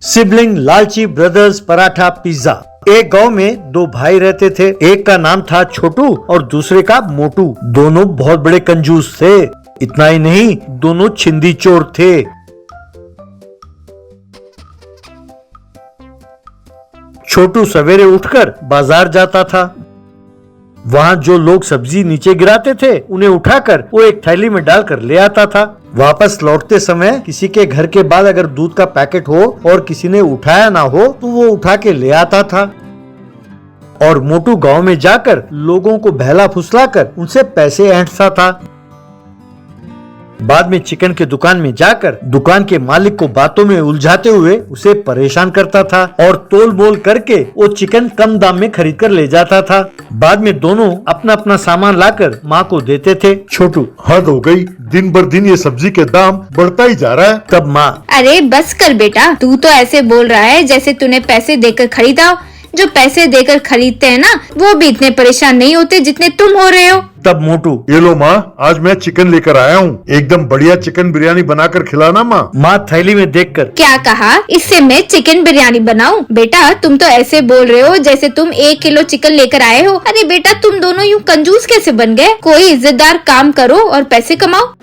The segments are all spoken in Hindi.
सिबलिंग लालची ब्रदर्स पराठा पिज्जा। एक गांव में दो भाई रहते थे। एक का नाम था छोटू और दूसरे का मोटू। दोनों बहुत बड़े कंजूस थे। इतना ही नहीं, दोनों छिंदी चोर थे। छोटू सवेरे उठकर बाजार जाता था। वहाँ जो लोग सब्जी नीचे गिराते थे उन्हें उठाकर वो एक थैली में डालकर ले आता था। वापस लौटते समय किसी के घर के बाद अगर दूध का पैकेट हो और किसी ने उठाया ना हो तो वो उठा के ले आता था। और मोटू गांव में जाकर लोगों को बहला फुसलाकर उनसे पैसे ऐंठता था। बाद में चिकन के दुकान में जाकर दुकान के मालिक को बातों में उलझाते हुए उसे परेशान करता था और तोल मोल करके वो चिकन कम दाम में खरीद कर ले जाता था। बाद में दोनों अपना अपना सामान लाकर माँ को देते थे। छोटू: हद हो गई, दिन भर दिन ये सब्जी के दाम बढ़ता ही जा रहा है। तब माँ: अरे बस कर बेटा, तू तो ऐसे बोल रहा है जैसे तूने पैसे देकर खरीदा। जो पैसे देकर खरीदते हैं ना, वो भी इतने परेशान नहीं होते जितने तुम हो रहे हो। तब मोटू: ये लो माँ, आज मैं चिकन लेकर आया हूँ, एकदम बढ़िया चिकन बिरयानी बनाकर खिलाना माँ। माँ थैली में देखकर: क्या कहा? इससे मैं चिकन बिरयानी बनाऊं? बेटा तुम तो ऐसे बोल रहे हो जैसे तुम 1 किलो चिकन लेकर आए हो। अरे बेटा, तुम दोनों यूँ कंजूस कैसे बन गए? कोई इज्जतदार काम करो और पैसे कमाओ।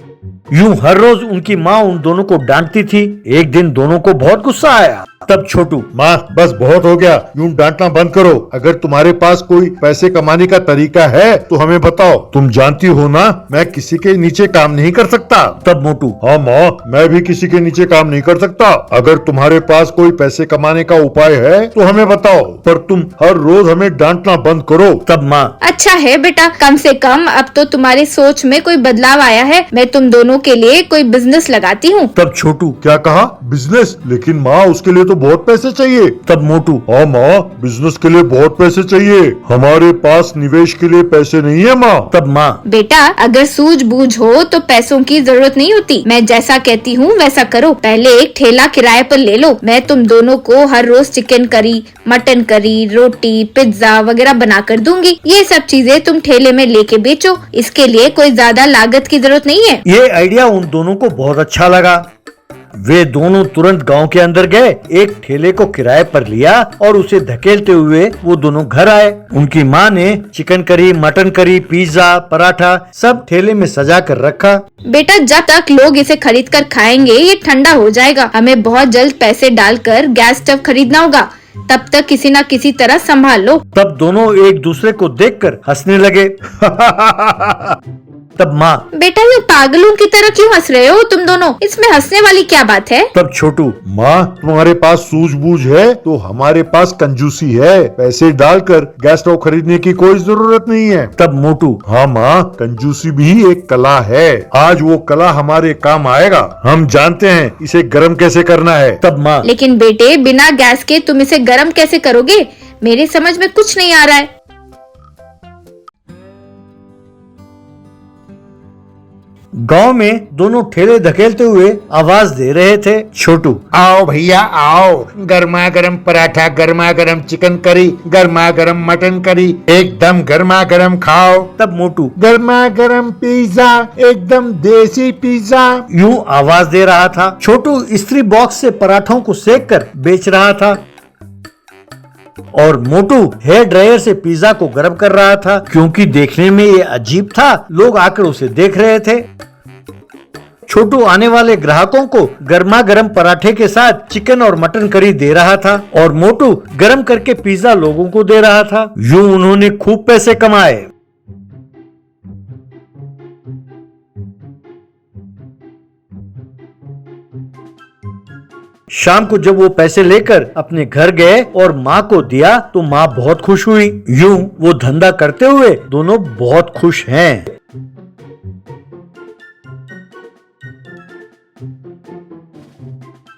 यूं हर रोज उनकी माँ उन दोनों को डांटती थी। एक दिन दोनों को बहुत गुस्सा आया। तब छोटू: माँ बस बहुत हो गया, यूं डांटना बंद करो। अगर तुम्हारे पास कोई पैसे कमाने का तरीका है तो हमें बताओ। तुम जानती हो ना, मैं किसी के नीचे काम नहीं कर सकता। तब मोटू: हाँ माँ, मैं भी किसी के नीचे काम नहीं कर सकता। अगर तुम्हारे पास कोई पैसे कमाने का उपाय है तो हमें बताओ, पर तुम हर रोज हमें डांटना बंद करो। तब माँ: अच्छा है बेटा, कम से कम अब तो तुम्हारी सोच में कोई बदलाव आया है। मैं तुम दोनों के लिए कोई बिजनेस लगाती हूँ। तब छोटू: क्या कहा? बिजनेस? लेकिन माँ उसके लिए तो बहुत पैसे चाहिए। तब मोटू: हाँ माँ, बिजनेस के लिए बहुत पैसे चाहिए, हमारे पास निवेश के लिए पैसे नहीं है माँ। तब माँ: बेटा अगर सूझबूझ हो तो पैसों की जरूरत नहीं होती। मैं जैसा कहती हूँ वैसा करो। पहले एक ठेला किराए पर ले लो। मैं तुम दोनों को हर रोज चिकन करी, मटन करी, रोटी, पिज्जा वगैरह बना कर दूंगी। ये सब चीजें तुम ठेले में लेके बेचो। इसके लिए कोई ज्यादा लागत की जरूरत नहीं है। ये आइडिया उन दोनों को बहुत अच्छा लगा। वे दोनों तुरंत गांव के अंदर गए, एक ठेले को किराए पर लिया और उसे धकेलते हुए वो दोनों घर आए। उनकी माँ ने chicken curry, mutton curry, pizza, paratha सब ठेले में सजा कर रखा। बेटा जब तक लोग इसे खरीद कर खाएंगे ये ठंडा हो जाएगा। हमें बहुत जल्द पैसे डालकर गैस स्टव खरीदना होगा। तब तक किसी न किसी तरह संभाल लो। तब दोनों एक दूसरे को देखकर हंसने लगे। तब माँ: बेटा ये पागलों की तरह क्यों हंस रहे हो तुम दोनों? इसमें हंसने वाली क्या बात है? तब छोटू: माँ तुम्हारे पास सूझबूझ है तो हमारे पास कंजूसी है। पैसे डालकर गैस स्टोव खरीदने की कोई जरूरत नहीं है। तब मोटू: हाँ माँ, कंजूसी भी एक कला है। आज वो कला हमारे काम आएगा। हम जानते हैं इसे गर्म कैसे करना है। तब माँ: लेकिन बेटे बिना गैस के तुम इसे गर्म कैसे करोगे? मेरे समझ में कुछ नहीं आ रहा है। गांव में दोनों ठेले धकेलते हुए आवाज दे रहे थे। छोटू: आओ भैया आओ, गर्मा गर्म पराठा, गर्मा गर्म चिकन करी, गर्मा गर्म मटन करी, एकदम गर्मा गर्म खाओ। तब मोटू: गर्मा गर्म पिज्जा, एकदम देसी पिज्जा। यूं आवाज दे रहा था। छोटू इस्त्री बॉक्स से पराठों को सेक कर बेच रहा था और मोटू हेयर ड्रायर से पिज्जा को गर्म कर रहा था। क्योंकि देखने में ये अजीब था, लोग आकर उसे देख रहे थे। छोटू आने वाले ग्राहकों को गर्मा गर्म पराठे के साथ चिकन और मटन करी दे रहा था और मोटू गर्म करके पिज्जा लोगों को दे रहा था। यूं उन्होंने खूब पैसे कमाए। शाम को जब वो पैसे लेकर अपने घर गए और माँ को दिया तो माँ बहुत खुश हुई। यूं वो धंधा करते हुए दोनों बहुत खुश हैं।